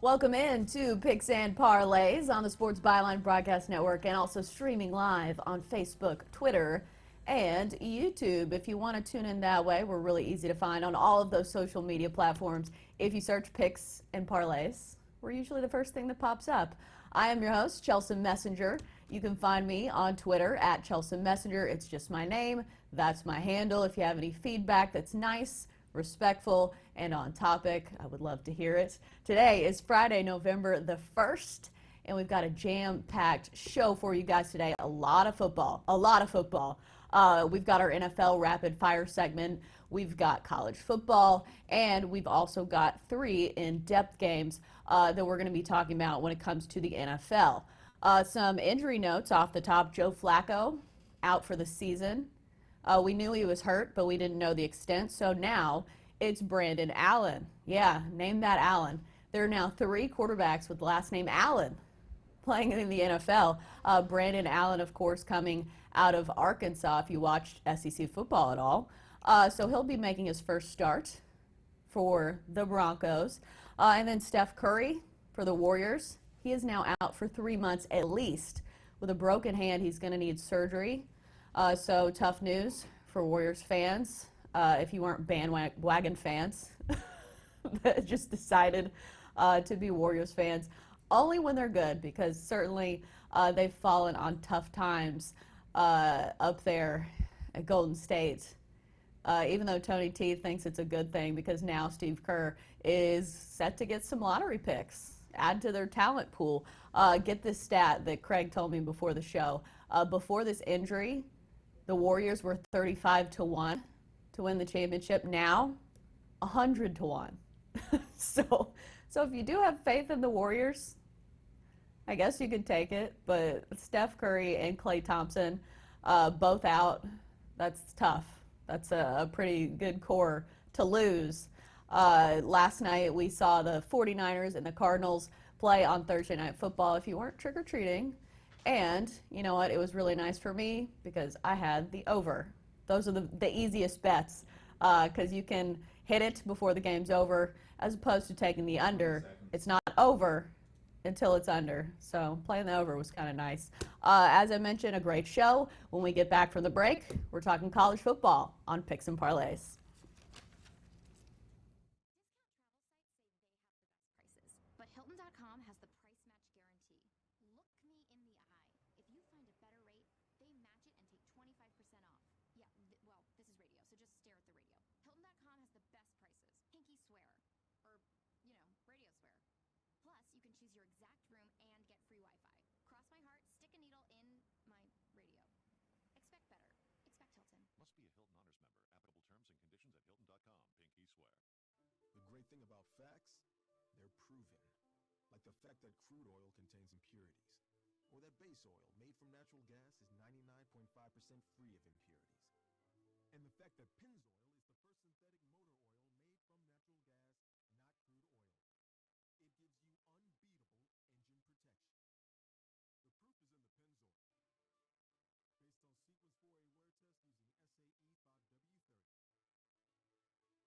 Welcome in to Picks and Parlays on the Sports Byline Broadcast Network and also streaming live on Facebook, Twitter, and YouTube. If you want to tune in that way, we're really easy to find on all of those social media platforms. If you search Picks and Parlays, we're usually the first thing that pops up. I am your host, Chelsa Messinger. You can find me on Twitter at Chelsa Messinger. It's just my name. That's my handle. If you have any feedback that's nice, respectful, and on topic, I would love to hear it. Today is Friday, November the 1st, and we've got a jam-packed show for you guys today. A lot of football. We've got our NFL rapid fire segment. We've got college football, and we've also got 3 in-depth games that we're going to be talking about when it comes to the NFL. Some injury notes off the top. Joe Flacco out for the season. We knew he was hurt, but we didn't know the extent. So now it's Brandon Allen. Yeah, name that Allen. There are now 3 quarterbacks with the last name Allen playing in the NFL. Brandon Allen, of course, coming out of Arkansas, if you watched SEC football at all. So he'll be making his first start for the Broncos. And then Steph Curry for the Warriors. He is now out for 3 months at least. With a broken hand, he's going to need surgery. So tough news for Warriors fans. If you weren't bandwagon fans that just decided to be Warriors fans, only when they're good, because certainly they've fallen on tough times up there at Golden State. Even though Tony T thinks it's a good thing because now Steve Kerr is set to get some lottery picks, add to their talent pool. Get this stat that Craig told me before the show. Before this injury, the Warriors were 35-1 to win the championship. Now, 100-1. So if you do have faith in the Warriors, I guess you could take it. But Steph Curry and Klay Thompson, both out, that's tough. That's a pretty good core to lose. Last night we saw the 49ers and the Cardinals play on Thursday Night Football. If you weren't trick-or-treating, and you know what? It was really nice for me because I had the over. Those are the easiest bets because you can hit it before the game's over as opposed to taking the under. It's not over until it's under. So playing the over was kind of nice. As I mentioned, a great show. When we get back from the break, we're talking college football on Picks and Parlays. But Hilton.com has the price match guarantee. Look me in the eye. If you find a better rate, they match it and take 25% off. Yeah, well, this is radio, so just stare at the radio. Hilton.com has the best prices. Pinky swear. Or, radio swear. Plus, you can choose your exact room and get free Wi-Fi. Cross my heart, stick a needle in my radio. Expect better. Expect Hilton. Must be a Hilton Honors member. Applicable terms and conditions at Hilton.com. Pinky swear. The great thing about facts, they're proven. Like the fact that crude oil contains impurities. Or that base oil made from natural gas is 99.5% free of impurities. And the fact that Pennzoil is the first synthetic motor oil made from natural gas, not crude oil. It gives you unbeatable engine protection. The proof is in the Pennzoil. Based on sequence 4A wear test using SAE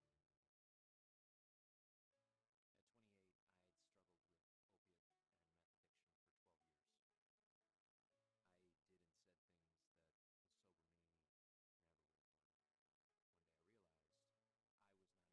5W30.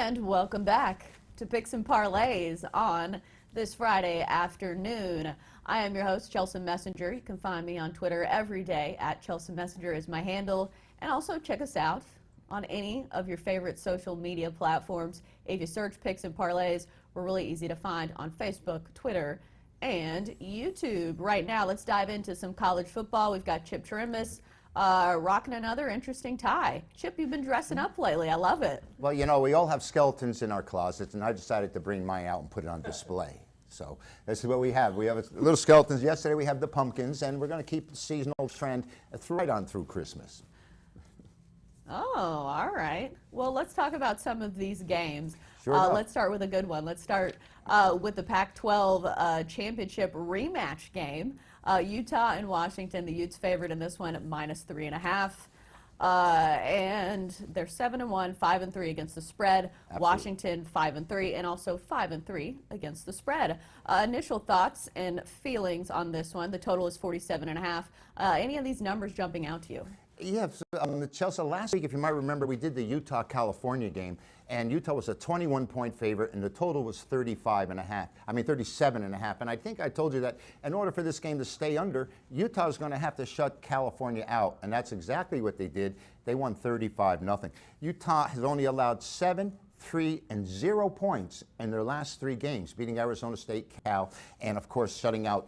And welcome back to Picks and Parlays on this Friday afternoon. I am your host, Chelsa Messinger. You can find me on Twitter every day at Chelsa Messinger is my handle. And also check us out on any of your favorite social media platforms. If you search Picks and Parlays, we're really easy to find on Facebook, Twitter, and YouTube. Right now, let's dive into some college football. We've got Chip Chirimbes rocking another interesting tie. Chip, you've been dressing up lately. I love it. Well, you know, we all have skeletons in our closets, and I decided to bring mine out and put it on display. So this is what we have. We have little skeletons. Yesterday we had the pumpkins, and we're going to keep the seasonal trend right on through Christmas. Oh, all right. Well, let's talk about some of these games. Sure Let's start with a good one. Let's start with the Pac-12 championship rematch game. Utah and Washington, the Utes favored in this one at -3.5. And they're 7-1, 5-3 against the spread. Absolutely. Washington 5-3, and also 5-3 against the spread. Initial thoughts and feelings on this one. The total is 47.5. Any of these numbers jumping out to you? Yes, Chelsea, last week, if you might remember, we did the Utah-California game, and Utah was a 21-point favorite, and the total was 37.5. And I think I told you that in order for this game to stay under, Utah is going to have to shut California out, and that's exactly what they did. They won 35-0. Utah has only allowed 7, 3, and 0 points in their last 3 games, beating Arizona State, Cal, and of course shutting Cal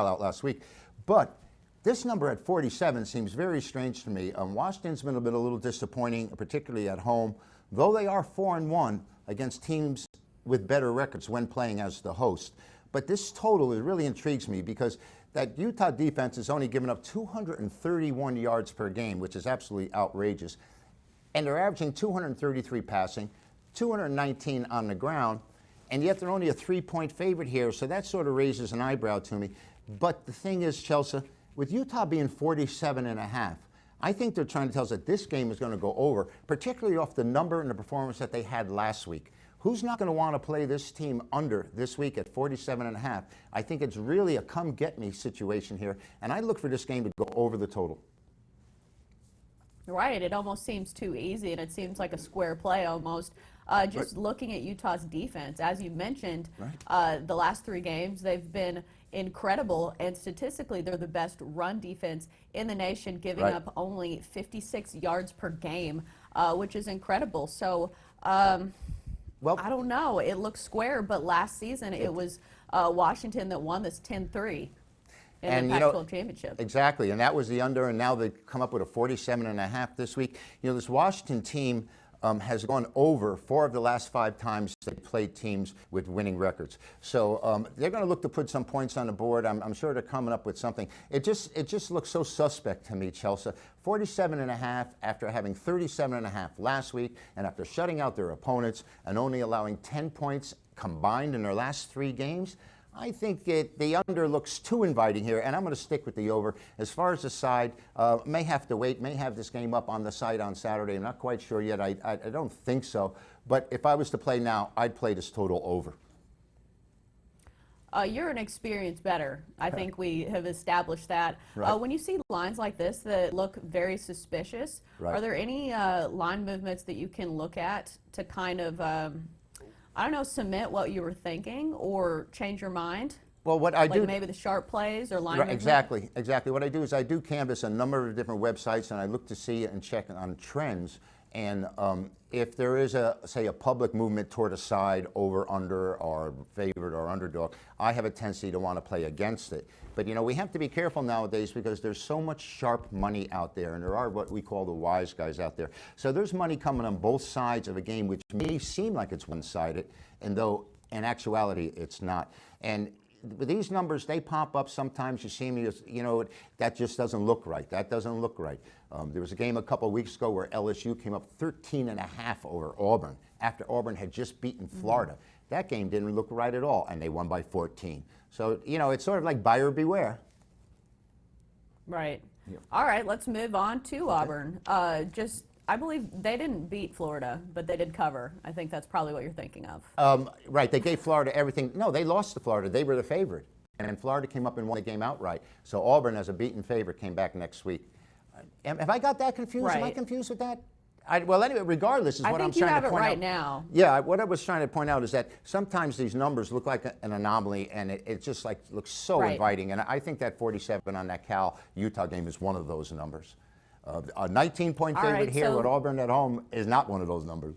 out last week. But this number at 47 seems very strange to me. Washington's been a little disappointing, particularly at home, though they are 4-1 against teams with better records when playing as the host. But this total really intrigues me because that Utah defense has only given up 231 yards per game, which is absolutely outrageous. And they're averaging 233 passing, 219 on the ground, and yet they're only a 3-point favorite here, so that sort of raises an eyebrow to me. But the thing is, Chelsea, with Utah being 47.5, I think they're trying to tell us that this game is going to go over, particularly off the number and the performance that they had last week. Who's not going to want to play this team under this week at 47.5? I think it's really a come-get-me situation here, and I look for this game to go over the total. Right, it almost seems too easy, and it seems like a square play almost. Just looking at Utah's defense, as you mentioned, the last 3 games, they've been incredible, and statistically, they're the best run defense in the nation, giving up only 56 yards per game, which is incredible. So, well, I don't know. It looks square, but last season it was Washington that won this 10-3. In the Pac-12 championship. Exactly, and that was the under, and now they've come up with a 47.5 this week. You know, this Washington team has gone over 4 of the last 5 times they played teams with winning records. So they're going to look to put some points on the board. I'm sure they're coming up with something. It just looks so suspect to me, Chelsea. 47.5 after having 37.5 last week, and after shutting out their opponents and only allowing 10 points combined in their last 3 games. I think the under looks too inviting here, and I'm going to stick with the over. As far as the side, may have to wait, may have this game up on the site on Saturday. I'm not quite sure yet. I don't think so. But if I was to play now, I'd play this total over. You're an experienced bettor. I think we have established that. When you see lines like this that look very suspicious, are there any line movements that you can look at to kind of I don't know, cement what you were thinking or change your mind? Well, what I do, maybe the sharp plays or line movement? Exactly. What I do is I do canvass a number of different websites, and I look to see and check on trends. And if there is say a public movement toward a side, over, under, or favorite or underdog, I have a tendency to want to play against it. But you know, we have to be careful nowadays because there's so much sharp money out there, and there are what we call the wise guys out there. So there's money coming on both sides of a game, which may seem like it's one-sided, and though in actuality it's not. And these numbers, they pop up sometimes. You see me, you know, that just doesn't look right. That doesn't look right. There was a game a couple of weeks ago where LSU came up 13.5 over Auburn after Auburn had just beaten Florida. That game didn't look right at all, and they won by 14. So, you know, it's sort of like buyer beware. Right. Yep. All right, let's move on to Auburn. I believe they didn't beat Florida, but they did cover. I think that's probably what you're thinking of. Right, they gave Florida everything. No, they lost to Florida. They were the favorite. And then Florida came up and won the game outright. So Auburn, as a beaten favorite, came back next week. Have I got that confused? Right. Am I confused with that? Well, anyway, regardless, is I what I'm think you trying have to it point right out. now. Yeah, what I was trying to point out is that sometimes these numbers look like an anomaly, and it just like looks so Right. inviting. And I think that 47 on that Cal-Utah game is one of those numbers. A 19-point All favorite right, here so- with Auburn at home is not one of those numbers.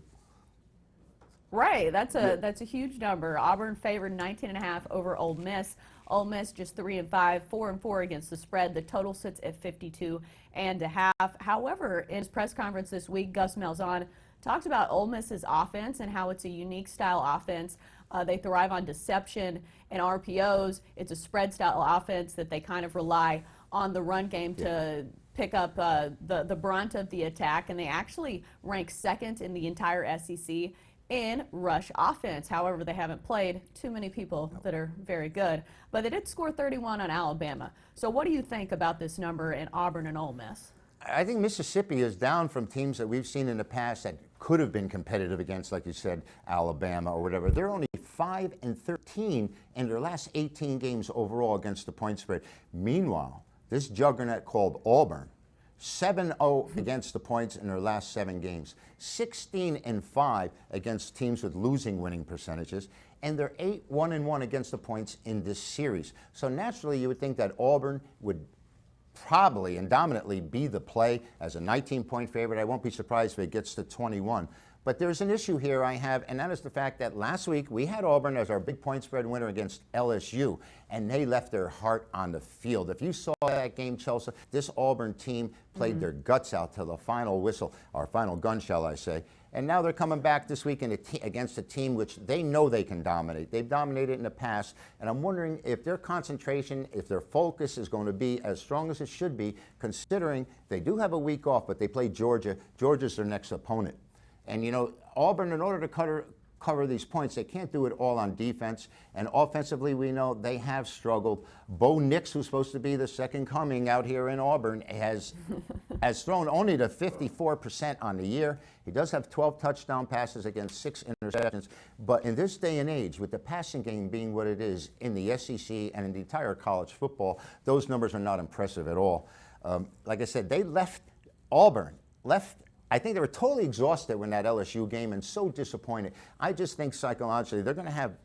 Right, that's a huge number. Auburn favored 19.5 over Ole Miss. Ole Miss just 3-5, 4-4 against the spread. The total sits at 52.5. However, in his press conference this week, Gus Malzahn talked about Ole Miss's offense and how it's a unique style offense. They thrive on deception and RPOs. It's a spread style offense that they kind of rely on the run game to pick up the brunt of the attack, and they actually rank second in the entire SEC in rush offense. However, they haven't played too many people that are very good, but they did score 31 on Alabama. So what do you think about this number in Auburn and Ole Miss? I think Mississippi is down from teams that we've seen in the past that could have been competitive against, like you said, Alabama or whatever. They're only 5-13 in their last 18 games overall against the point spread. Meanwhile, this juggernaut called Auburn, 7-0 against the points in their last 7 games, 16-5 against teams with losing winning percentages, and they're 8-1-1 against the points in this series. So naturally, you would think that Auburn would probably and dominantly be the play as a 19-point favorite. I won't be surprised if it gets to 21. But there's an issue here I have, and that is the fact that last week we had Auburn as our big point spread winner against LSU, and they left their heart on the field. If you saw that game, Chelsea, this Auburn team played their guts out to the final whistle, or final gun, shall I say. And now they're coming back this week against a team which they know they can dominate. They've dominated in the past, and I'm wondering if their concentration, if their focus is going to be as strong as it should be, considering they do have a week off, but they play Georgia. Georgia's their next opponent. And, you know, Auburn, in order to cover these points, they can't do it all on defense. And offensively, we know they have struggled. Bo Nix, who's supposed to be the second coming out here in Auburn, has thrown only to 54% on the year. He does have 12 touchdown passes against 6 interceptions. But in this day and age, with the passing game being what it is in the SEC and in the entire college football, those numbers are not impressive at all. Like I said, they left Auburn, I think they were totally exhausted when that LSU game and so disappointed. I just think psychologically they're going to have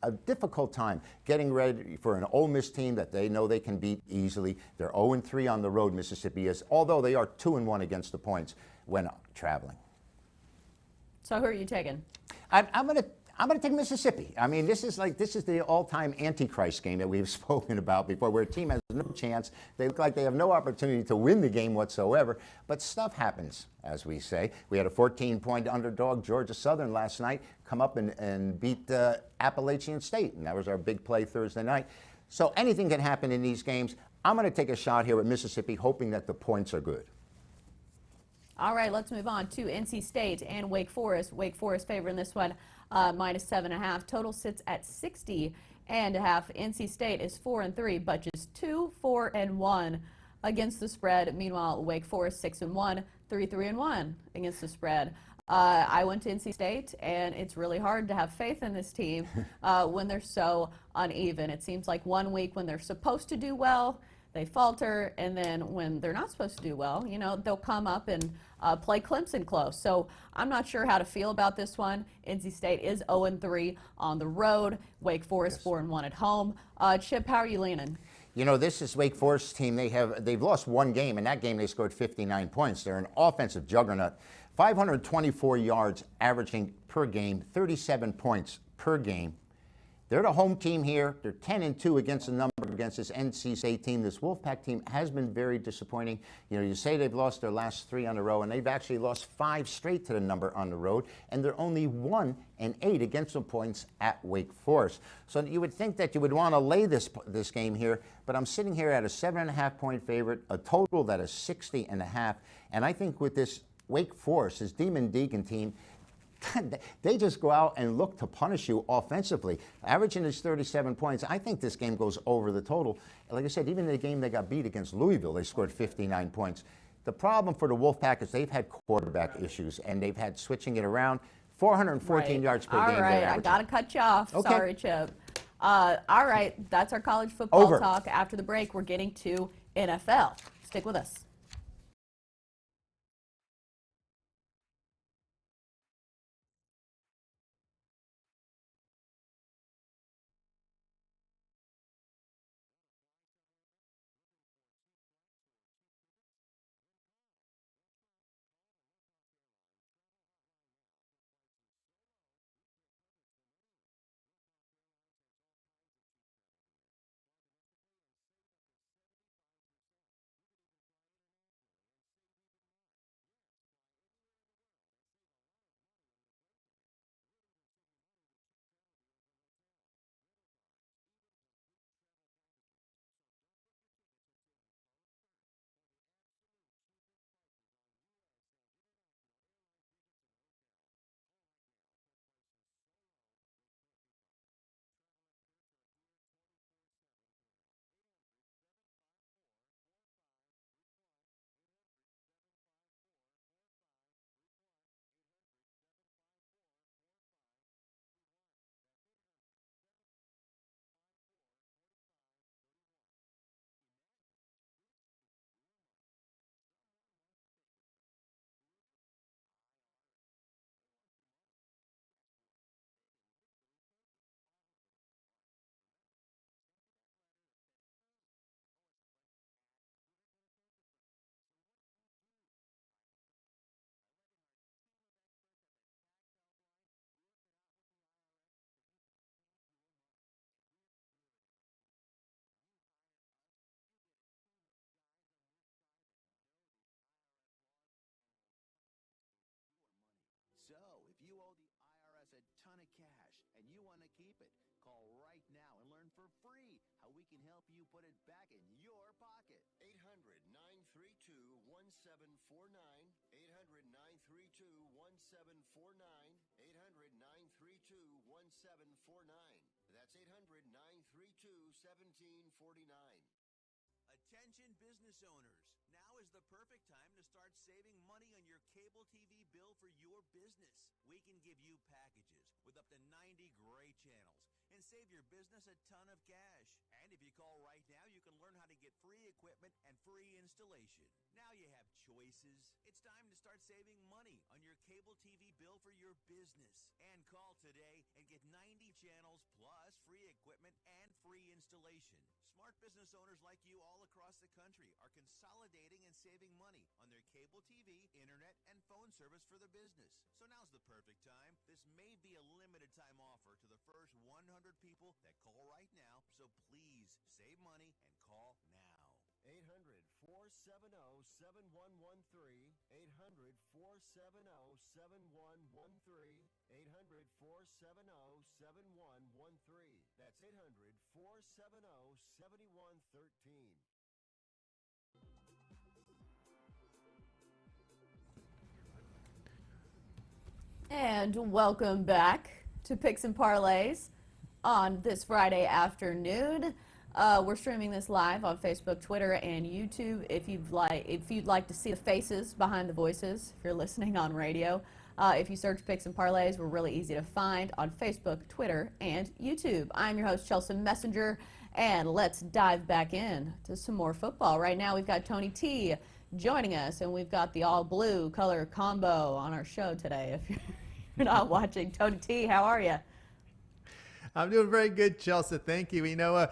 a difficult time getting ready for an Ole Miss team that they know they can beat easily. They're 0-3 on the road, Mississippi is, although they are 2-1 against the points when traveling. So who are you taking? I'm going to take Mississippi. I mean, this is the all-time Antichrist game that we've spoken about before, where a team has no chance. They look like they have no opportunity to win the game whatsoever. But stuff happens, as we say. We had a 14-point underdog, Georgia Southern, last night, come up and beat Appalachian State, and that was our big play Thursday night. So anything can happen in these games. I'm going to take a shot here at Mississippi, hoping that the points are good. All right, let's move on to NC State and Wake Forest. Wake Forest favoring this one, minus 7.5. Total sits at 60.5. NC State is 4-3, but just 2-4-1 against the spread. Meanwhile, Wake Forest 6-1, 3-1 against the spread. I went to NC State, and it's really hard to have faith in this team when they're so uneven. It seems like one week when they're supposed to do well, they falter, and then when they're not supposed to do well, you know, they'll come up and play Clemson close. So I'm not sure how to feel about this one. NC State is 0-3 on the road. Wake Forest 4-1 at home. Chip, how are you leaning? You know, this is Wake Forest team. They've lost one game. In that game, they scored 59 points. They're an offensive juggernaut. 524 yards averaging per game, 37 points per game. They're the home team here. They're 10-2 against the number against this NC State team. This Wolfpack team has been very disappointing. You know, you say they've lost their last 3 on the road, and they've actually lost 5 straight to the number on the road, and they're only 1-8 against the points at Wake Forest. So you would think that you would want to lay this game here, but I'm sitting here at a 7.5-point favorite, a total that is 60.5, and I think with this Wake Forest, this Demon Deacon team, they just go out and look to punish you offensively. Averaging is 37 points. I think this game goes over the total. Like I said, even in the game they got beat against Louisville, they scored 59 points. The problem for the Wolfpack is they've had quarterback issues, and they've had switching it around. 414 yards per game. All right, I got to cut you off. Okay. Sorry, Chip. All right, that's our college football Over. talk. After the break, we're getting to NFL. Stick with us. for free how we can help you put it back in your pocket. 800-932-1749. 800-932-1749. 800-932-1749. That's 800-932-1749. Attention business owners. Now is the perfect time to start saving money on your cable TV bill for your business. We can give you packages with up to 90 great channels and save your business a ton of cash. And if you call right now, you can learn how to get free equipment and free installation. Now you have choices. It's time to start saving money on your cable TV bill for your business. And call today and get 90 channels plus free equipment and free installation. Smart business owners like you all across the country are consolidating and saving money on their cable TV, internet, and phone service for their business. So now's the perfect time. This may be a limited time offer to the first 100 people that call right now. So please save money and call now. 800-470-7113. 800-470-7113. 800-470-7113. That's 800-470-7113. And welcome back to Picks and Parlays on this Friday afternoon. We're streaming this live on Facebook, Twitter, and YouTube. If you'd like to see the faces behind the voices, if you're listening on radio, if you search Picks and Parlays, we're really easy to find on Facebook, Twitter, and YouTube. I'm your host, Chelsa Messinger, and let's dive back in to some more football. Right now, we've got Tony T joining us, and we've got the all-blue color combo on our show today. If you're not watching, Tony T, how are you? I'm doing very good, Chelsea. Thank you. You know,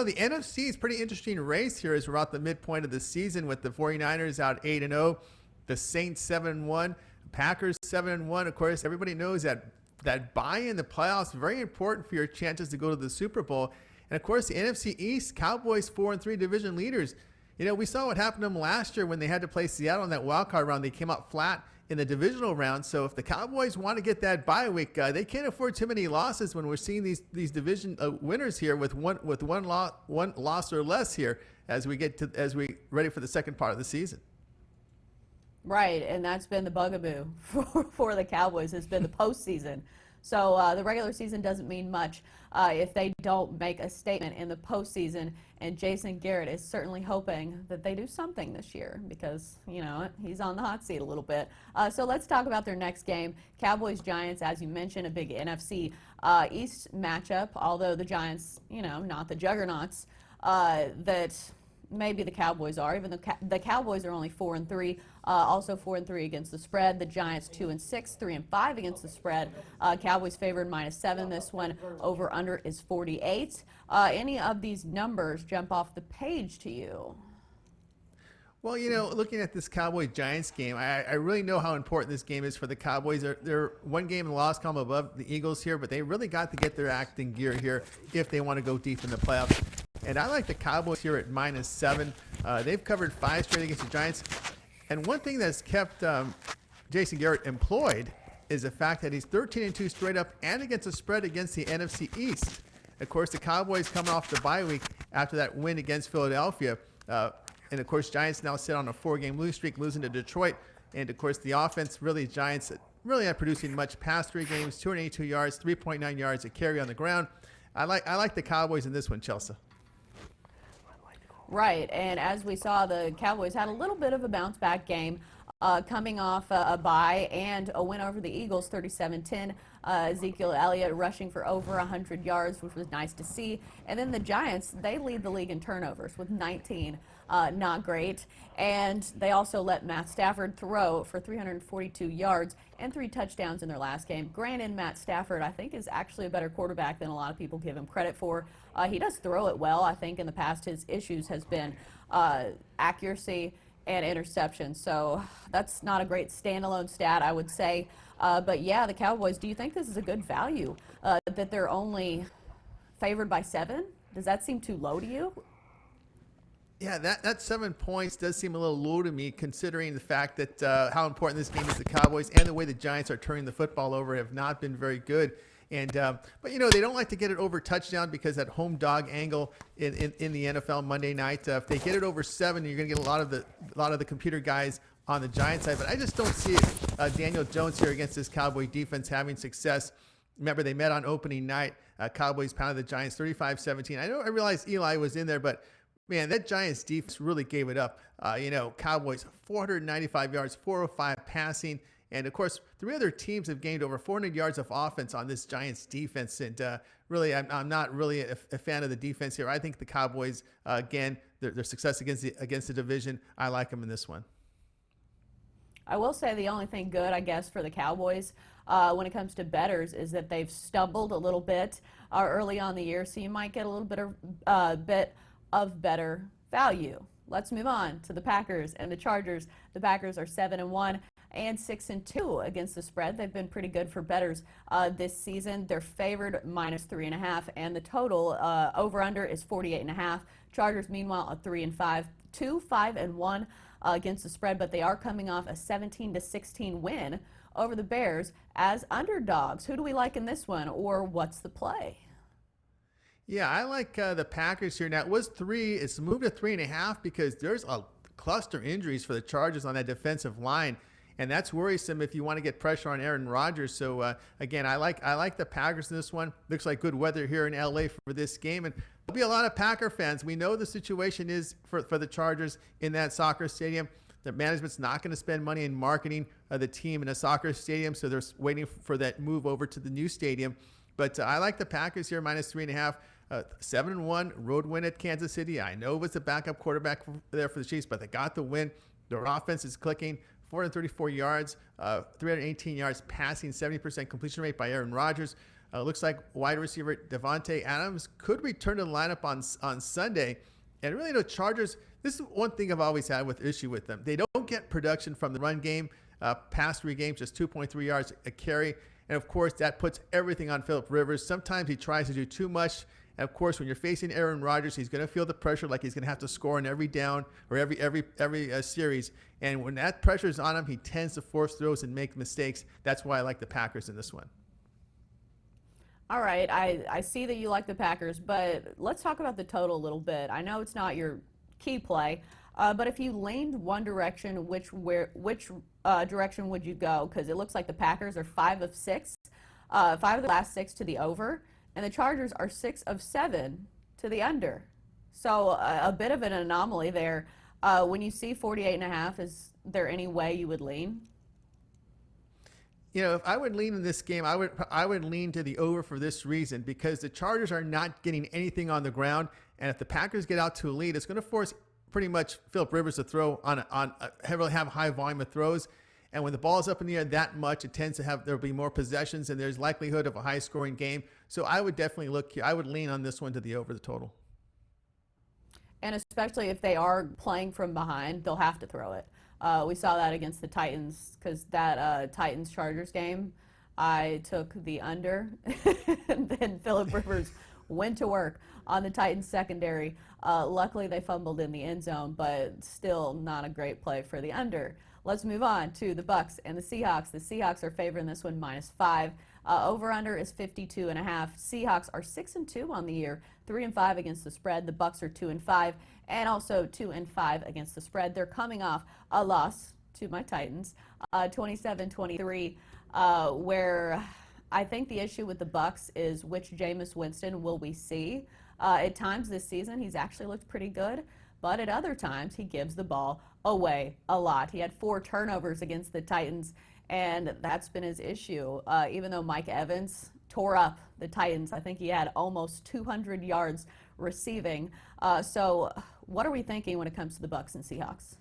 the NFC is a pretty interesting race here as we're at the midpoint of the season with the 49ers out 8-0, the Saints 7-1, Packers 7-1. Of course, everybody knows that bye in the playoffs is very important for your chances to go to the Super Bowl. And of course, the NFC East, Cowboys 4-3 division leaders. You know, we saw what happened to them last year when they had to play Seattle in that wild card round. They came out flat in the divisional round. So if the Cowboys want to get that bye week, they can't afford too many losses when we're seeing these division winners here with one loss or less here as we ready for the second part of the season. Right, and that's been the bugaboo for the Cowboys. It's been the postseason. So the regular season doesn't mean much if they don't make a statement in the postseason. And Jason Garrett is certainly hoping that they do something this year because, you know, he's on the hot seat a little bit. So let's talk about their next game. Cowboys-Giants, as you mentioned, a big NFC East matchup, although the Giants, you know, not the juggernauts that maybe the Cowboys are. Even though the Cowboys are only 4-3, also 4-3 against the spread. The Giants 2-6, 3-5 against the spread. Cowboys favored -7. This one over under is 48. Any of these numbers jump off the page to you? Well, you know, looking at this Cowboys-Giants game, I really know how important this game is for the Cowboys. They're one game in the loss column above the Eagles here, but they really got to get their act in gear here if they want to go deep in the playoffs. And I like the Cowboys here at -7. They've covered 5 straight against the Giants. And one thing that's kept Jason Garrett employed is the fact that he's 13-2 straight up and against the spread against the NFC East. Of course, the Cowboys coming off the bye week after that win against Philadelphia. And, of course, Giants now sit on a 4-game losing streak, losing to Detroit. And, of course, the offense, really, Giants really not producing much past 3 games, 282 yards, 3.9 yards a carry on the ground. I like the Cowboys in this one, Chelsea. Right, and as we saw, the Cowboys had a little bit of a bounce-back game coming off a bye and a win over the Eagles, 37-10. Ezekiel Elliott rushing for over 100 yards, which was nice to see. And then the Giants, they lead the league in turnovers with 19. Not great. And they also let Matt Stafford throw for 342 yards and 3 touchdowns in their last game. Granted, Matt Stafford, I think, is actually a better quarterback than a lot of people give him credit for. He does throw it well. I think in the past his issues has been accuracy and interception. So that's not a great standalone stat, I would say. But yeah, the Cowboys, do you think this is a good value that they're only favored by 7? Does that seem too low to you? Yeah, that 7 points does seem a little low to me, considering the fact that how important this game is to the Cowboys and the way the Giants are turning the football over have not been very good. And but they don't like to get it over touchdown because that home dog angle in the NFL Monday night. If they get it over 7, you're going to get a lot of the computer guys on the Giants side. But I just don't see Daniel Jones here against this Cowboy defense having success. Remember, they met on opening night. Cowboys pounded the Giants 35-17. I realized Eli was in there, but man, that Giants defense really gave it up. Cowboys 495 yards, 405 passing. And of course, 3 other teams have gained over 400 yards of offense on this Giants defense. And really, I'm not really a fan of the defense here. I think the Cowboys, again, their success against the division, I like them in this one. I will say the only thing good, I guess, for the Cowboys when it comes to bettors is that they've stumbled a little bit early on the year, so you might get a little bit of better value. Let's move on to the Packers and the Chargers. The Packers are 7-1 and 6-2 against the spread. They've been pretty good for bettors this season. They're favored -3.5, and the total over/under is 48.5. Chargers, meanwhile, are 3-5, 5-1 against the spread, but they are coming off a 17-16 win over the Bears as underdogs. Who do we like in this one, or what's the play? Yeah, I like the Packers here. Now, it was 3. It's moved to 3.5 because there's a cluster injuries for the Chargers on that defensive line, and that's worrisome if you want to get pressure on Aaron Rodgers. So, again, I like the Packers in this one. Looks like good weather here in L.A. for this game, and there'll be a lot of Packer fans. We know the situation is for the Chargers in that soccer stadium. The management's not going to spend money in marketing the team in a soccer stadium, so they're waiting for that move over to the new stadium. But I like the Packers here, -3.5. 7-1 road win at Kansas City. I know it was the backup quarterback there for the Chiefs, but they got the win. Their offense is clicking. 434 yards, 318 yards passing, 70% completion rate by Aaron Rodgers. Looks like wide receiver Devontae Adams could return to the lineup on Sunday. And really, the Chargers, this is one thing I've always had with issue with them. They don't get production from the run game. Past 3 games, just 2.3 yards a carry. And, of course, that puts everything on Phillip Rivers. Sometimes he tries to do too much. And, of course, when you're facing Aaron Rodgers, he's going to feel the pressure like he's going to have to score in every down or every series. And when that pressure is on him, he tends to force throws and make mistakes. That's why I like the Packers in this one. All right, I see that you like the Packers, but let's talk about the total a little bit. I know it's not your key play, but if you leaned one direction, which direction would you go? Because it looks like the Packers are 5 of 6, 5 of the last 6 to the over, and the Chargers are 6 of 7 to the under. So a bit of an anomaly there. When you see 48.5, is there any way you would lean? If I would lean in this game, I would lean to the over for this reason, because the Chargers are not getting anything on the ground, and if the Packers get out to a lead, it's going to force pretty much Phillip Rivers to throw on have high volume of throws, and when the ball is up in the air that much, it tends to there'll be more possessions, and there's likelihood of a high scoring game. So I would definitely I would lean on this one to the over the total. And especially if they are playing from behind, they'll have to throw it. We saw that against the Titans, because that Titans-Chargers game, I took the under, and then Phillip Rivers went to work on the Titans secondary. Luckily, they fumbled in the end zone, but still not a great play for the under. Let's move on to the Bucs and the Seahawks. The Seahawks are favored in this one, -5. Over/under is 52.5. Seahawks are 6-2 on the year, 3-5 against the spread. The Bucs are 2-5, and also 2-5 against the spread. They're coming off a loss to my Titans, 27-23, where I think the issue with the Bucs is which Jameis Winston will we see. At times this season, he's actually looked pretty good, but at other times, he gives the ball away a lot. He had 4 turnovers against the Titans, and that's been his issue. Even though Mike Evans tore up the Titans, I think he had almost 200 yards receiving. So what are we thinking when it comes to the Bucs and Seahawks?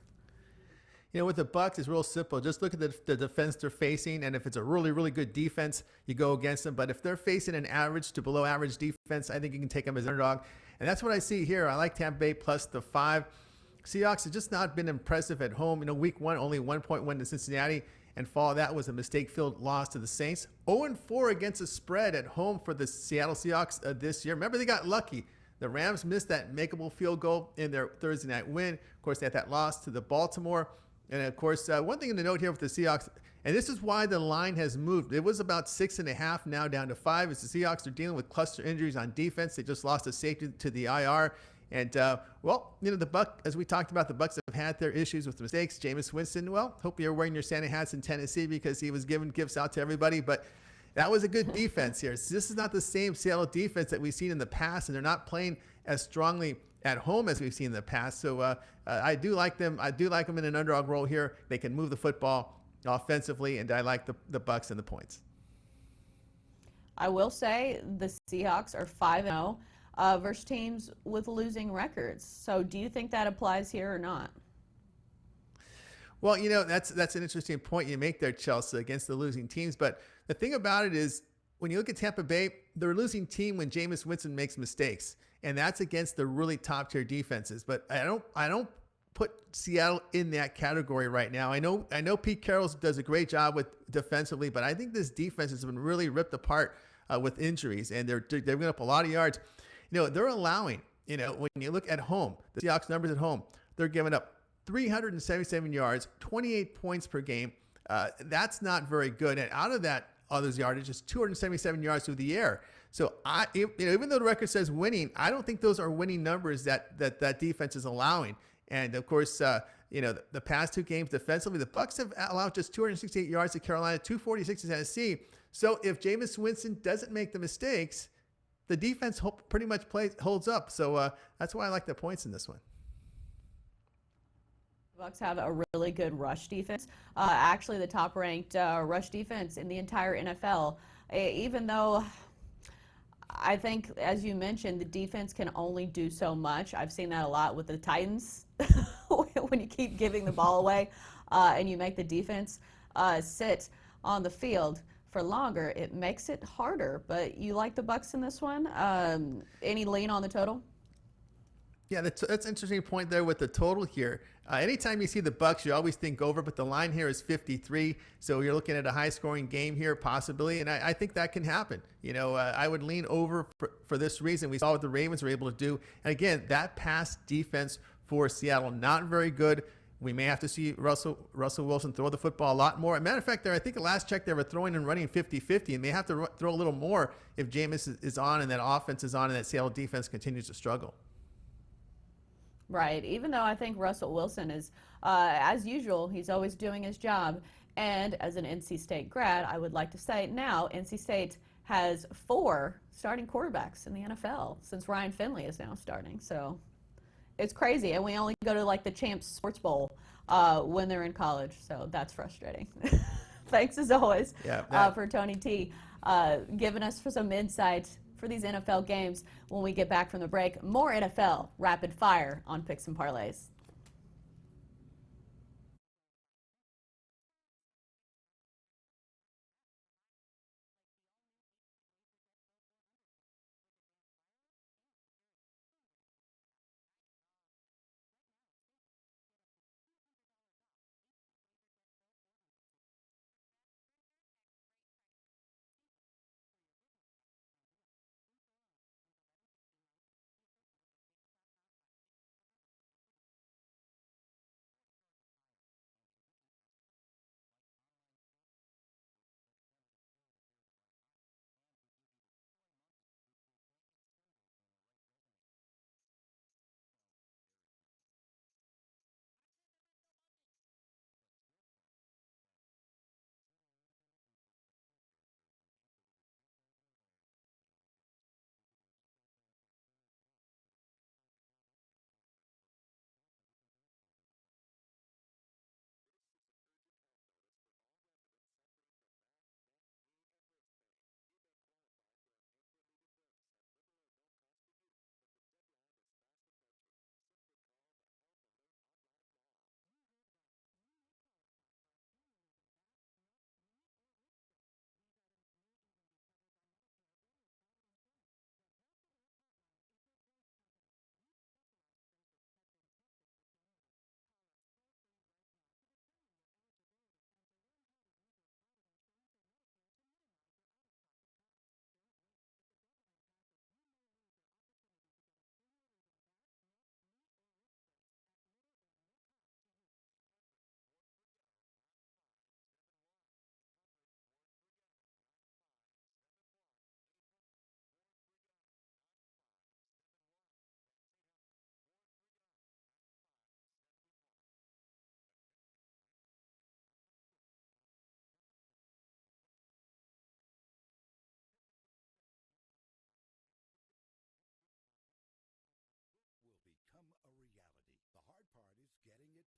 With the Bucs, it's real simple. Just look at the defense they're facing, and if it's a really, really good defense, you go against them. But if they're facing an average to below average defense, I think you can take them as underdog. And that's what I see here. I like Tampa Bay plus the 5. Seahawks have just not been impressive at home. Week 1, only 1-point win to Cincinnati, and fall that was a mistake-filled loss to the Saints. 0-4 against the spread at home for the Seattle Seahawks this year. Remember, they got lucky. The Rams missed that makeable field goal in their Thursday night win. Of course, they had that loss to the Baltimore. And, of course, one thing to note here with the Seahawks, And this is why the line has moved. It was about 6.5, now down to 5, as the Seahawks are dealing with cluster injuries on defense. They just lost a safety to the IR. And, as we talked about, the Bucs have had their issues with mistakes. Jameis Winston, hope you're wearing your Santa hats in Tennessee because he was giving gifts out to everybody. But that was a good defense here. So this is not the same Seattle defense that we've seen in the past, and they're not playing as strongly at home as we've seen in the past. So I do like them. I do like them in an underdog role here. They can move the football offensively, and I like the Bucs and the points. I will say the Seahawks are 5-0 versus teams with losing records. So do you think that applies here or not? Well, that's an interesting point you make there, Chelsea, against the losing teams. But the thing about it is, when you look at Tampa Bay, they're a losing team when Jameis Winston makes mistakes, and that's against the really top tier defenses. But I don't put Seattle in that category right now. I know Pete Carroll does a great job with defensively, but I think this defense has been really ripped apart with injuries, and they're giving up a lot of yards. They're allowing, when you look at home, the Seahawks numbers at home, they're giving up 377 yards, 28 points per game. That's not very good. And out of that, all those yardage is 277 yards through the air. So even though the record says winning, I don't think those are winning numbers that defense is allowing. And of course, the past two games defensively, the Bucs have allowed just 268 yards to Carolina, 246 to Tennessee. So if Jameis Winston doesn't make the mistakes, the defense pretty much holds up. So that's why I like the points in this one. The Bucs have a really good rush defense. Actually, the top-ranked rush defense in the entire NFL. Even though I think, as you mentioned, the defense can only do so much. I've seen that a lot with the Titans when you keep giving the ball away and you make the defense sit on the field for longer. It makes it harder. But you like the Bucs in this one? Any lean on the total? Yeah, that's an interesting point there with the total here. Anytime you see the Bucs, you always think over, but the line here is 53, so you're looking at a high-scoring game here, possibly, and I think that can happen. I would lean over for this reason. We saw what the Ravens were able to do, and again, that pass defense for Seattle, not very good. We may have to see Russell Wilson throw the football a lot more. As a matter of fact, I think the last check they were throwing and running 50-50, and they have to throw a little more if Jameis is on and that offense is on and that Seattle defense continues to struggle. Right. Even though I think Russell Wilson is, as usual, he's always doing his job. And as an NC State grad, I would like to say now NC State has 4 starting quarterbacks in the NFL since Ryan Finley is now starting. So it's crazy. And we only go to like the Champs Sports Bowl when they're in college. So that's frustrating. Thanks as always for Tony T giving us some insight for these NFL games. When we get back from the break, more NFL rapid fire on Picks and Parlays.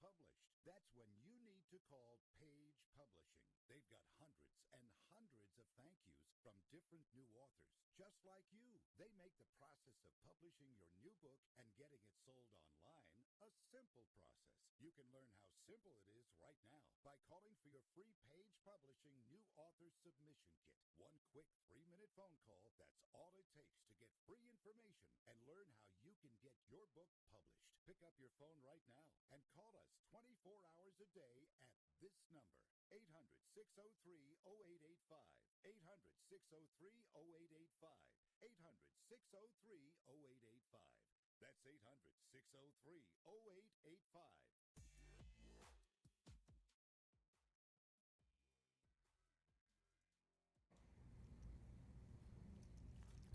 published. That's when you need to call Page Publishing. They've got hundreds and hundreds of thank yous from different new authors, just like you. They make the process of publishing your new book and getting it sold online a simple process. You can learn how simple it is right now by calling for your free Page Publishing New Author Submission Kit. One quick 3-minute phone call, that's all it takes to get free information and learn how you can get your book published. Pick up your phone right now and call us 24 hours a day at this number, 800-603-0885, 800-603-0885, 800-603-0885. That's 800-603-0885.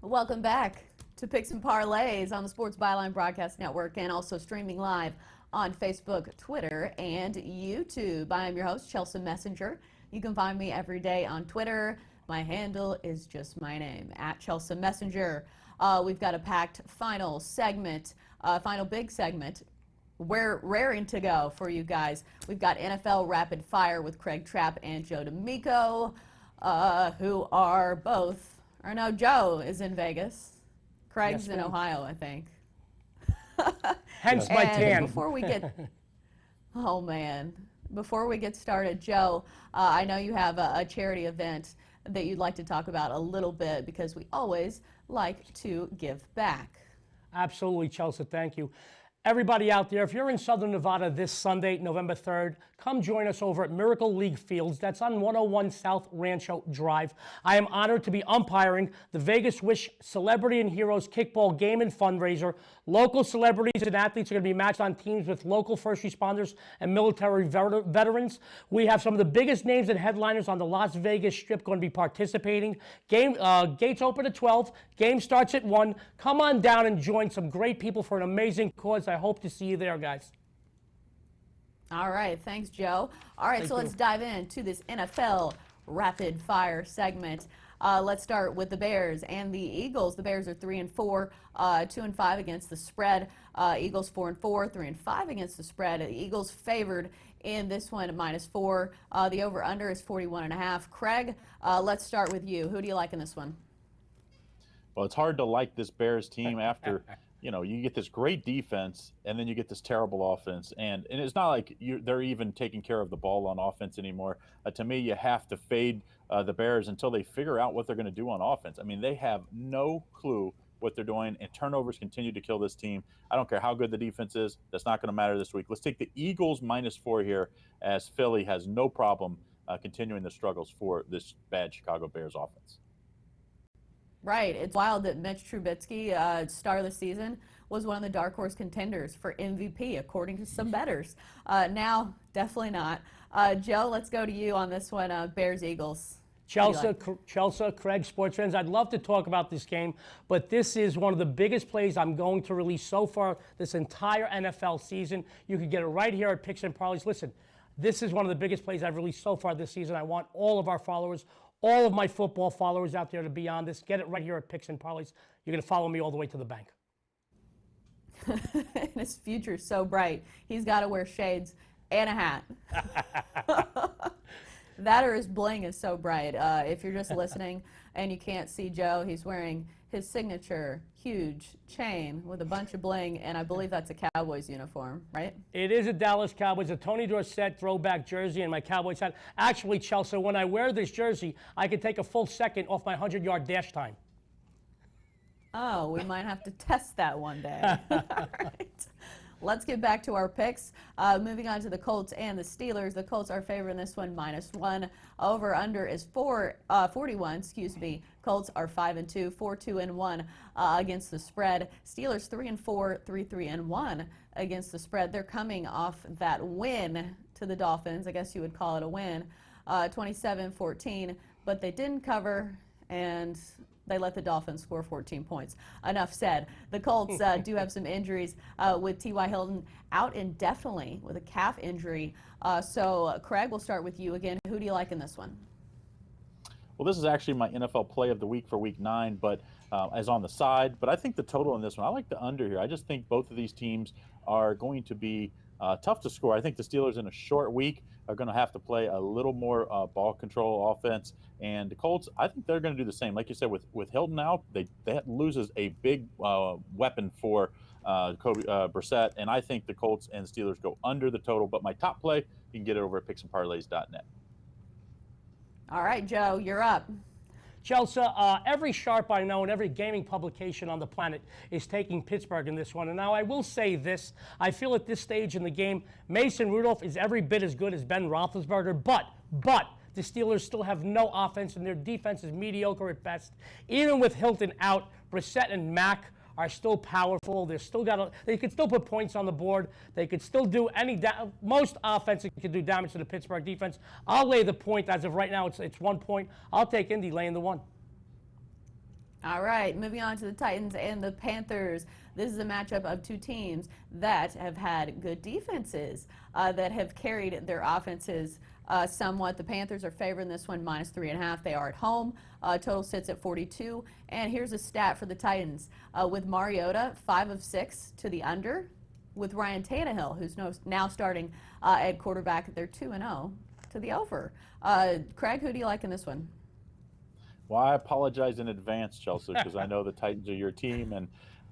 Welcome back to Picks and Parlays on the Sports Byline Broadcast Network and also streaming live on Facebook, Twitter, and YouTube. I am your host, Chelsa Messinger. You can find me every day on Twitter. My handle is just my name, at Chelsa Messinger. We've got a packed final segment, final big segment. We're raring to go for you guys. We've got NFL Rapid Fire with Craig Trapp and Joe D'Amico, who are both, or no, Joe is in Vegas. Craig's in Ohio, I think. Hence my tan. Before we get, oh man, before we get started, Joe, I know you have a charity event that you'd like to talk about a little bit because we always like to give back. Absolutely, Chelsea, thank you. Everybody out there, if you're in Southern Nevada this Sunday, November 3rd, come join us over at Miracle League Fields. That's on 101 South Rancho Drive. I am honored to be umpiring the Vegas Wish Celebrity and Heroes Kickball Game and Fundraiser. Local celebrities and athletes are going to be matched on teams with local first responders and military veterans. We have some of the biggest names and headliners on the Las Vegas Strip going to be participating. Gates open at 12. Game starts at 1. Come on down and join some great people for an amazing cause. I hope to see you there, guys. All right. Thanks, Joe. All right. So let's dive into this NFL rapid fire segment. Let's start with the Bears and the Eagles. The Bears are 3-4, 2-5 against the spread. Eagles 4-4, 3-5 against the spread. The Eagles favored in this one at -4. The over/under is 41.5. Craig, let's start with you. Who do you like in this one? Well, it's hard to like this Bears team after, you get this great defense and then you get this terrible offense. And it's not like they're even taking care of the ball on offense anymore. To me, you have to fade the Bears until they figure out what they're going to do on offense. I mean, they have no clue what they're doing, and turnovers continue to kill this team. I don't care how good the defense is. That's not going to matter this week. Let's take the Eagles -4 here, as Philly has no problem continuing the struggles for this bad Chicago Bears offense. Right. It's wild that Mitch Trubisky, star of the season, was one of the dark horse contenders for MVP, according to some bettors. Now, definitely not. Joe, let's go to you on this one, Bears-Eagles. Chelsea, Craig, sports fans, I'd love to talk about this game, but this is one of the biggest plays I'm going to release so far this entire NFL season. You can get it right here at Picks and Parlays. Listen, this is one of the biggest plays I've released so far this season. I want all of our followers, all of my football followers out there to be on this. Get it right here at Picks and Parlays. You're going to follow me all the way to the bank. His future's so bright. He's got to wear shades and a hat. That or his bling is so bright. If you're just listening and you can't see Joe, he's wearing his signature huge chain with a bunch of bling, and I believe that's a Cowboys uniform, right? It is a Dallas Cowboys, a Tony Dorsett throwback jersey, and my Cowboys hat. Actually, Chelsea, when I wear this jersey, I can take a full second off my 100-yard dash time. Oh, we might have to test that one day. All right. Let's get back to our picks. Moving on to the Colts and the Steelers. The Colts are favoring this one -1. Over/under is 41. Colts are 5-2, 4-2-1 against the spread. Steelers 3-4, 3-3-1 against the spread. They're coming off that win to the Dolphins. I guess you would call it a win, 27-14, but they didn't cover and they let the Dolphins score 14 points. Enough said. The Colts do have some injuries with T.Y. Hilton out indefinitely with a calf injury. So, Craig, we'll start with you again. Who do you like in this one? Well, this is actually my NFL play of the week for Week 9, but as on the side. But I think the total in this one, I like the under here. I just think both of these teams are going to be tough to score. I think the Steelers in a short week are going to have to play a little more ball control offense. And the Colts, I think they're going to do the same. Like you said, with Hilton out, that loses a big weapon for Kobe Brissett. And I think the Colts and the Steelers go under the total. But my top play, you can get it over at picksandparlays.net. All right, Joe, you're up. Chelsea, every sharp I know and every gaming publication on the planet is taking Pittsburgh in this one. And now I will say this. I feel at this stage in the game, Mason Rudolph is every bit as good as Ben Roethlisberger, but the Steelers still have no offense and their defense is mediocre at best. Even with Hilton out, Brissett and Mack are still powerful. They could still put points on the board. They could still do most offense could do damage to the Pittsburgh defense. I'll lay the point. As of right now, it's 1 point. I'll take Indy laying the 1. All right, moving on to the Titans and the Panthers. This is a matchup of two teams that have had good defenses, that have carried their offenses somewhat. The Panthers are favored in this one, -3.5. They are at home. Total sits at 42. And here's a stat for the Titans. With Mariota, 5 of 6 to the under. With Ryan Tannehill, who's now starting at quarterback, they're 2-0 to the over. Craig, who do you like in this one? Well, I apologize in advance, Chelsea, because I know the Titans are your team, and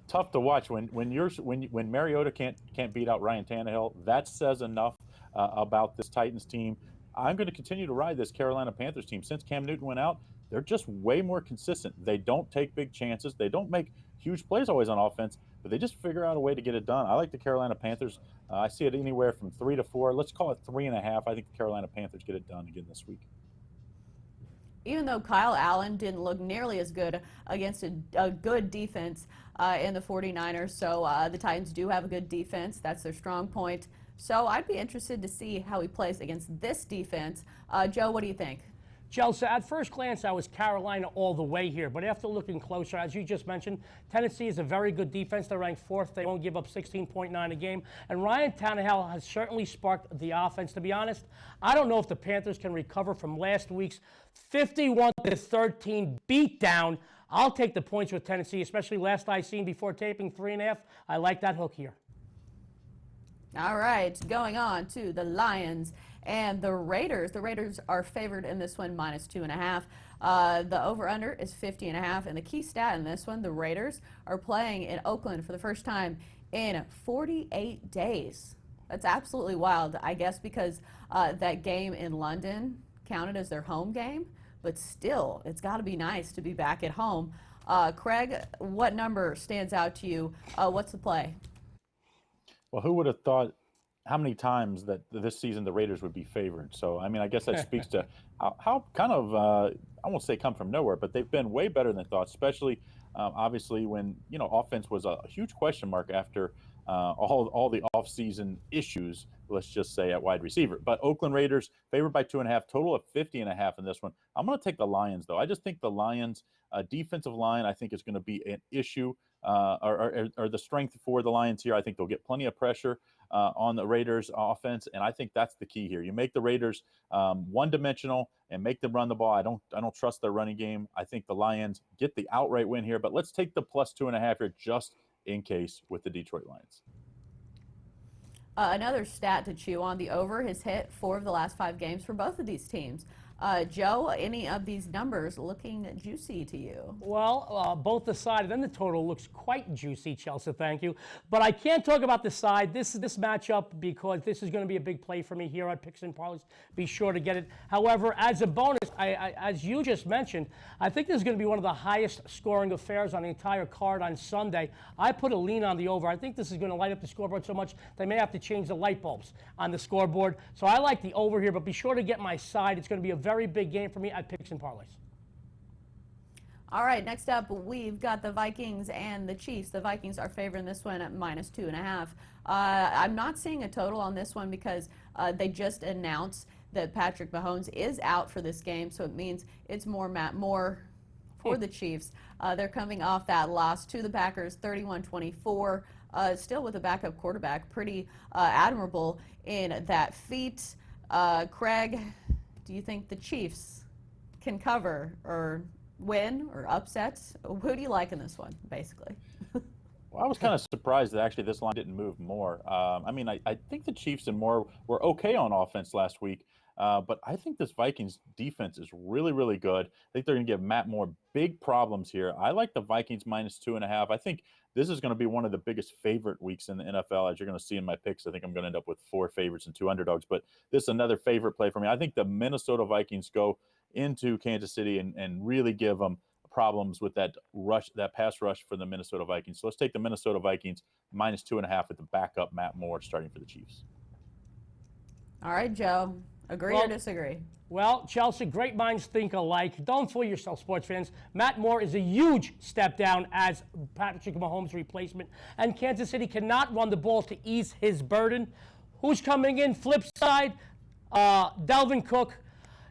tough to watch when Mariota can't beat out Ryan Tannehill. That says enough about this Titans team. I'm going to continue to ride this Carolina Panthers team. Since Cam Newton went out, they're just way more consistent. They don't take big chances. They don't make huge plays always on offense, but they just figure out a way to get it done. I like the Carolina Panthers. I see it anywhere from 3 to 4. Let's call it 3.5. I think the Carolina Panthers get it done again this week. Even though Kyle Allen didn't look nearly as good against a good defense in the 49ers, so the Titans do have a good defense. That's their strong point. So I'd be interested to see how he plays against this defense. Joe, what do you think? Chelsea, at first glance, I was Carolina all the way here. But after looking closer, as you just mentioned, Tennessee is a very good defense. They're ranked 4th. They won't give up 16.9 a game. And Ryan Tannehill has certainly sparked the offense. To be honest, I don't know if the Panthers can recover from last week's 51-13 beatdown. I'll take the points with Tennessee, especially last I seen before taping 3.5. I like that hook here. All right, going on to the Lions and the Raiders. The Raiders are favored in this one, -2.5. The over-under is 50.5. And the key stat in this one, the Raiders are playing in Oakland for the first time in 48 days. That's absolutely wild, I guess, because that game in London counted as their home game. But still, it's got to be nice to be back at home. Craig, what number stands out to you? What's the play? Well, who would have thought how many times that this season the Raiders would be favored? So, I mean, I guess that speaks to how kind of, I won't say come from nowhere, but they've been way better than thought, especially obviously when, offense was a huge question mark after all the offseason issues, let's just say, at wide receiver. But Oakland Raiders favored by 2.5, total of 50.5 in this one. I'm going to take the Lions, though. I just think the Lions defensive line, I think, is going to be an issue or the strength for the Lions here. I think they'll get plenty of pressure on the Raiders offense, and I think that's the key here. You make the Raiders one-dimensional and make them run the ball. I don't trust their running game. I think the Lions get the outright win here, but let's take the +2.5 here just in case with the Detroit Lions. Another stat to chew on, the over has hit 4 of the last 5 games for both of these teams. Joe, any of these numbers looking juicy to you? Well, both the side and the total looks quite juicy, Chelsea, thank you. But I can't talk about the side, this matchup, because this is going to be a big play for me here on Picks and Parlays. Be sure to get it. However, as a bonus, as you just mentioned, I think this is going to be one of the highest scoring affairs on the entire card on Sunday. I put a lean on the over. I think this is going to light up the scoreboard so much they may have to change the light bulbs on the scoreboard. So I like the over here, but be sure to get my side. It's going to be a very big game for me at Picks and Parlays. All right, next up, we've got the Vikings and the Chiefs. The Vikings are favored in this one at -2.5. I'm not seeing a total on this one because they just announced that Patrick Mahomes is out for this game, so it means it's more for the Chiefs. They're coming off that loss to the Packers, 31-24, still with a backup quarterback. Pretty admirable in that feat. Craig, do you think the Chiefs can cover or win or upset? Who do you like in this one, basically? Well, I was kind of surprised that actually this line didn't move more. I mean, I think the Chiefs and more were okay on offense last week, but I think this Vikings defense is really, really good. I think they're going to give Matt Moore big problems here. I like the Vikings -2.5. I think this is going to be one of the biggest favorite weeks in the NFL, as you're going to see in my picks. I think I'm going to end up with 4 favorites and 2 underdogs, but this is another favorite play for me. I think the Minnesota Vikings go into Kansas City and really give them problems with that rush, that pass rush for the Minnesota Vikings. So let's take the Minnesota Vikings -2.5 with the backup Matt Moore starting for the Chiefs. All right, Joe. Agree or disagree? Well, Chelsea, great minds think alike. Don't fool yourself, sports fans. Matt Moore is a huge step down as Patrick Mahomes' replacement, and Kansas City cannot run the ball to ease his burden. Who's coming in? Flip side, Dalvin Cook,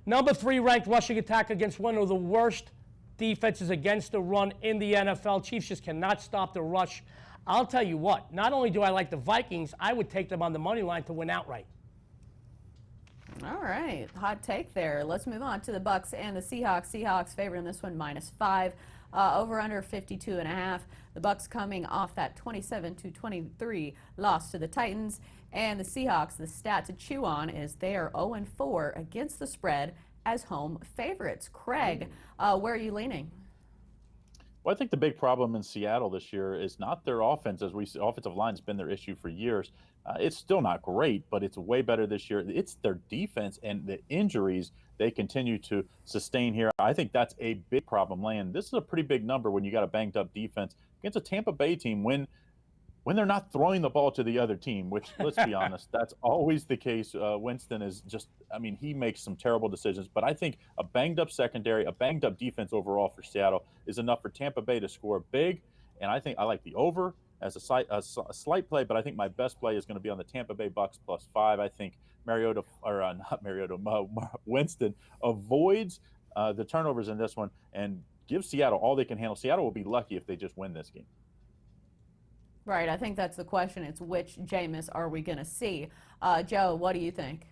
number 3 ranked rushing attack against one of the worst defenses against the run in the NFL. Chiefs just cannot stop the rush. I'll tell you what, not only do I like the Vikings, I would take them on the money line to win outright. All right, hot take there. Let's move on to the Bucks and the Seahawks. Seahawks favorite in this one -5. Over under 52.5. The Bucks coming off that 27-23 loss to the Titans, and the Seahawks, the stat to chew on is they are 0-4 against the spread as home favorites. Craig, where are you leaning? Well, I think the big problem in Seattle this year is not their offense, as we see, offensive line's been their issue for years. It's still not great, but it's way better this year. It's their defense and the injuries they continue to sustain here. I think that's a big problem. Land. This is a pretty big number when you got a banged up defense against a Tampa Bay team when they're not throwing the ball to the other team, which, let's be honest, that's always the case. Winston is just, I mean, he makes some terrible decisions, but I think a banged-up secondary, a banged-up defense overall for Seattle is enough for Tampa Bay to score big, and I think I like the over as a slight play, but I think my best play is going to be on the Tampa Bay Bucks +5. I think Winston avoids the turnovers in this one and gives Seattle all they can handle. Seattle will be lucky if they just win this game. Right, I think that's the question. It's which Jameis are we going to see? Joe, what do you think?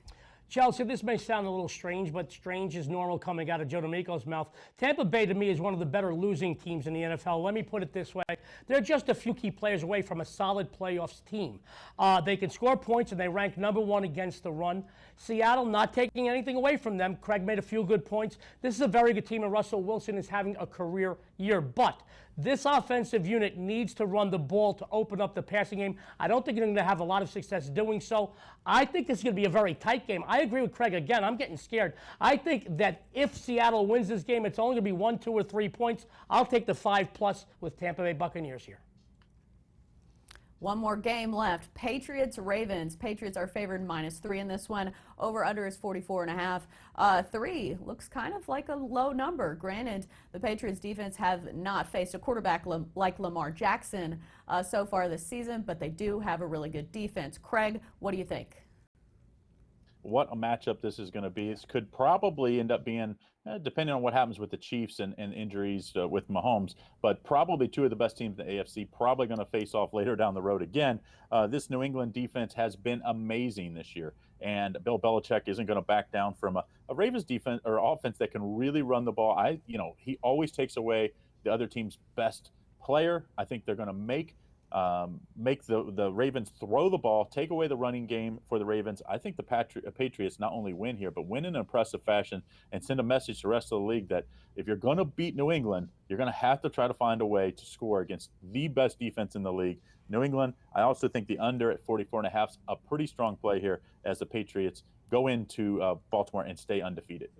Chelsea, this may sound a little strange, but strange is normal coming out of Joe D'Amico's mouth. Tampa Bay, to me, is one of the better losing teams in the NFL. Let me put it this way. They're just a few key players away from a solid playoffs team. They can score points, and they rank #1 against the run. Seattle, not taking anything away from them. Craig made a few good points. This is a very good team, and Russell Wilson is having a career year. But this offensive unit needs to run the ball to open up the passing game. I don't think they're going to have a lot of success doing so. I think this is going to be a very tight game. I agree with Craig again. I'm getting scared. I think that if Seattle wins this game, it's only going to be 1, 2, or 3 points. I'll take the 5+ with Tampa Bay Buccaneers here. One more game left. Patriots-Ravens. Patriots are favored -3 in this one. Over-under is 44.5. 3 looks kind of like a low number. Granted, the Patriots defense have not faced a quarterback like Lamar Jackson so far this season, but they do have a really good defense. Craig, what do you think? What a matchup this is going to be. This could probably end up being, depending on what happens with the Chiefs and injuries with Mahomes, but probably 2 of the best teams in the AFC, probably going to face off later down the road again. This New England defense has been amazing this year, and Bill Belichick isn't going to back down from a Ravens defense or offense that can really run the ball. He always takes away the other team's best player. I think they're going to make the Ravens throw the ball, take away the running game for the Ravens. I think the Patriots not only win here, but win in an impressive fashion and send a message to the rest of the league that if you're going to beat New England, you're going to have to try to find a way to score against the best defense in the league. New England, I also think the under at 44.5 is a pretty strong play here as the Patriots go into Baltimore and stay undefeated.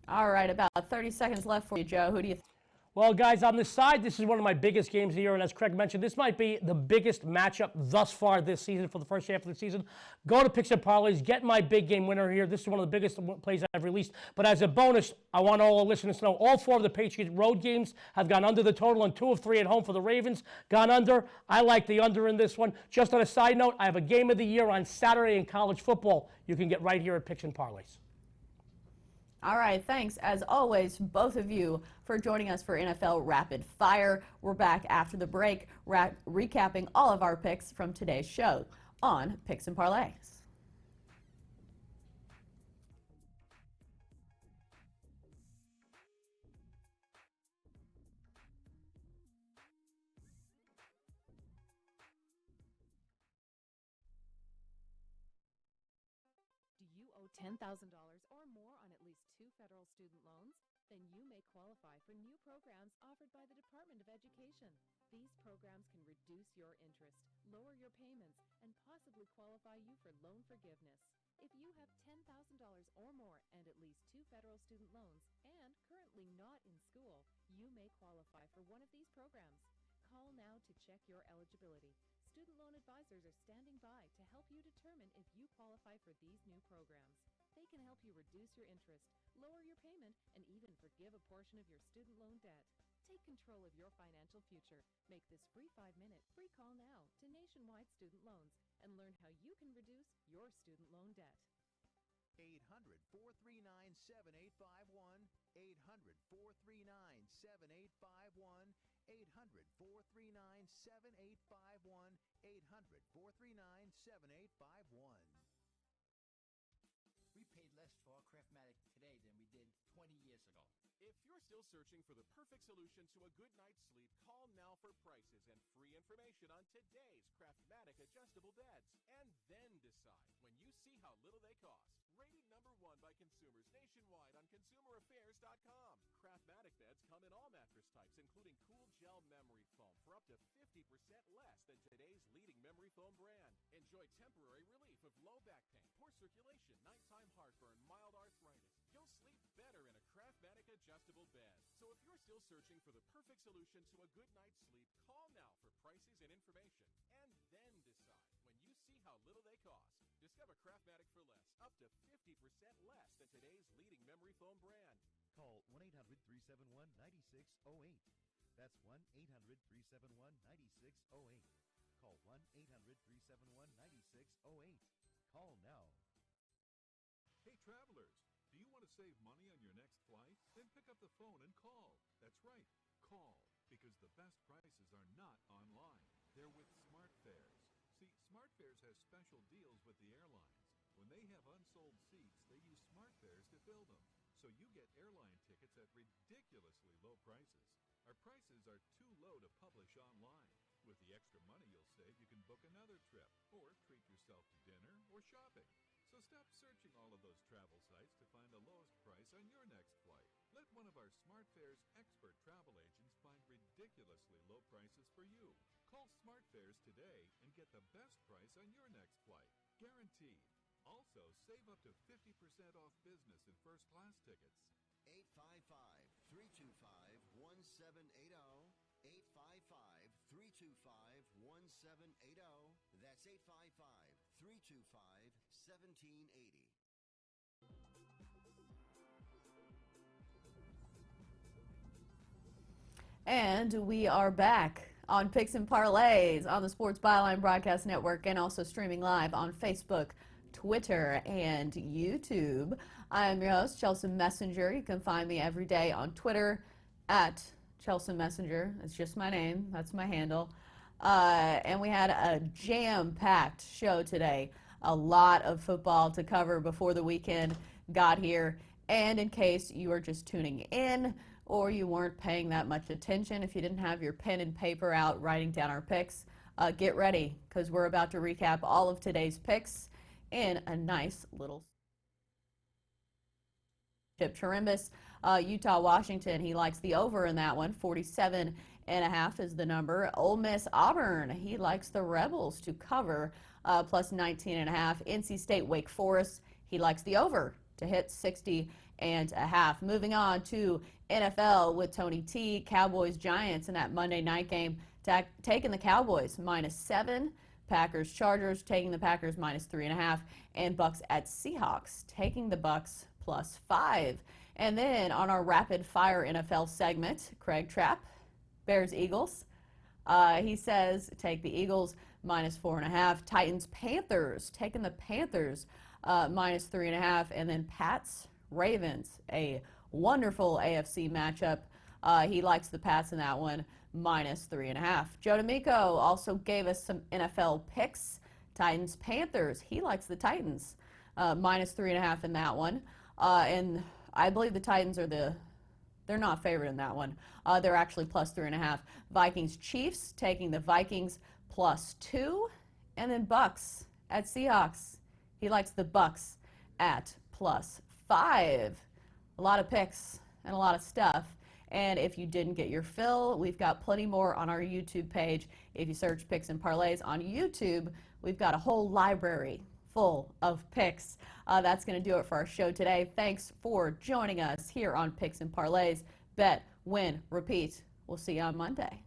All right, about 30 seconds left for you, Joe. Who do you think? Well, guys, on the side, this is one of my biggest games of the year, and as Craig mentioned, this might be the biggest matchup thus far this season for the first half of the season. Go to Picks and Parlays, get my big game winner here. This is one of the biggest plays I've released. But as a bonus, I want all the listeners to know all 4 of the Patriots road games have gone under the total, and 2 of 3 at home for the Ravens gone under. I like the under in this one. Just on a side note, I have a game of the year on Saturday in college football. You can get right here at Picks and Parlays. All right, thanks as always, both of you, for joining us for NFL Rapid Fire. We're back after the break, recapping all of our picks from today's show on Picks and Parlays. $10,000 or more on at least 2 federal student loans? Then you may qualify for new programs offered by the Department of Education. These programs can reduce your interest, lower your payments, and possibly qualify you for loan forgiveness. If you have $10,000 or more and at least 2 federal student loans and currently not in school, you may qualify for one of these programs. Call now to check your eligibility. Student loan advisors are standing by to help you determine if you qualify for these new programs. They can help you reduce your interest, lower your payment, and even forgive a portion of your student loan debt. Take control of your financial future. Make this free 5-minute free call now to Nationwide Student Loans and learn how you can reduce your student loan debt. 800-439-7851, 800-439-7851, 800-439-7851, 800-439-7851. We paid less for our Craftmatic today than we did 20 years ago. If you're still searching for the perfect solution to a good night's sleep, call now for prices and free information on today's Craftmatic adjustable beds. And then decide when you see how little they cost. Rated #1 by consumers nationwide on consumeraffairs.com. Craftmatic beds come in all mattress types, including cool gel memory foam for up to 50% less than today's leading memory foam brand. Enjoy temporary relief of low back pain, poor circulation, nighttime heartburn, mild arthritis. You'll sleep better in a Craftmatic adjustable bed. So if you're still searching for the perfect solution to a good night's sleep, call now for prices and information. And then decide when you see how little they cost. Discover Craftmatic for less, up to 50% less than today's leading memory foam brand. Call 1-800-371-9608. That's 1-800-371-9608. Call 1-800-371-9608. Call now. Hey, travelers, do you want to save money on your next flight? Then pick up the phone and call. That's right, call, because the best prices are not online. They're with SmartFares. See, SmartFares has special deals with the airlines. When they have unsold seats, they use SmartFares to fill them. So you get airline tickets at ridiculously low prices. Our prices are too low to publish online. With the extra money you'll save, you can book another trip, or treat yourself to dinner or shopping. So stop searching all of those travel sites to find the lowest price on your next flight. Let one of our SmartFares expert travel agents find ridiculously low prices for you. Call SmartFares today and get the best price on your next flight. Guaranteed. Also, save up to 50% off business and first-class tickets. 855-325-1780. 855-325-1780. That's 855-325-1780. And we are back on Picks and Parlays on the Sports Byline Broadcast Network and also streaming live on Facebook, Twitter, and YouTube. I'm your host, Chelsa Messinger. You can find me every day on Twitter at Chelsa Messinger. It's just my name. That's my handle. And we had a jam-packed show today. A lot of football to cover before the weekend got here. And in case you are just tuning in or you weren't paying that much attention, if you didn't have your pen and paper out writing down our picks, get ready because we're about to recap all of today's picks in a nice little Chip Chirimbes, Utah-Washington. He likes the over in that one. 47.5 is the number. Ole Miss Auburn. He likes the Rebels to cover plus 19.5. NC State Wake Forest. He likes the over to hit 60.5. Moving on to NFL with Tony T. Cowboys Giants in that Monday night game. Taking the Cowboys -7. Packers Chargers taking the Packers -3.5. And Bucks at Seahawks taking the Bucks +5. And then on our rapid fire NFL segment, Craig Trapp, Bears Eagles. He says take the Eagles -4.5. Titans Panthers taking the Panthers -3.5. And then Pats Ravens, a wonderful AFC matchup. He likes the Pats in that one -3.5. Joe D'Amico also gave us some NFL picks. Titans Panthers. He likes the Titans -3.5 in that one. And I believe the Titans are they're not favored in that one. They're actually +3.5. Vikings Chiefs taking the Vikings +2. And then Bucks at Seahawks. He likes the Bucks at +5. A lot of picks and a lot of stuff. And if you didn't get your fill, we've got plenty more on our YouTube page. If you search Picks and Parlays on YouTube, we've got a whole library full of picks. That's going to do it for our show today. Thanks for joining us here on Picks and Parlays. Bet, win, repeat. We'll see you on Monday.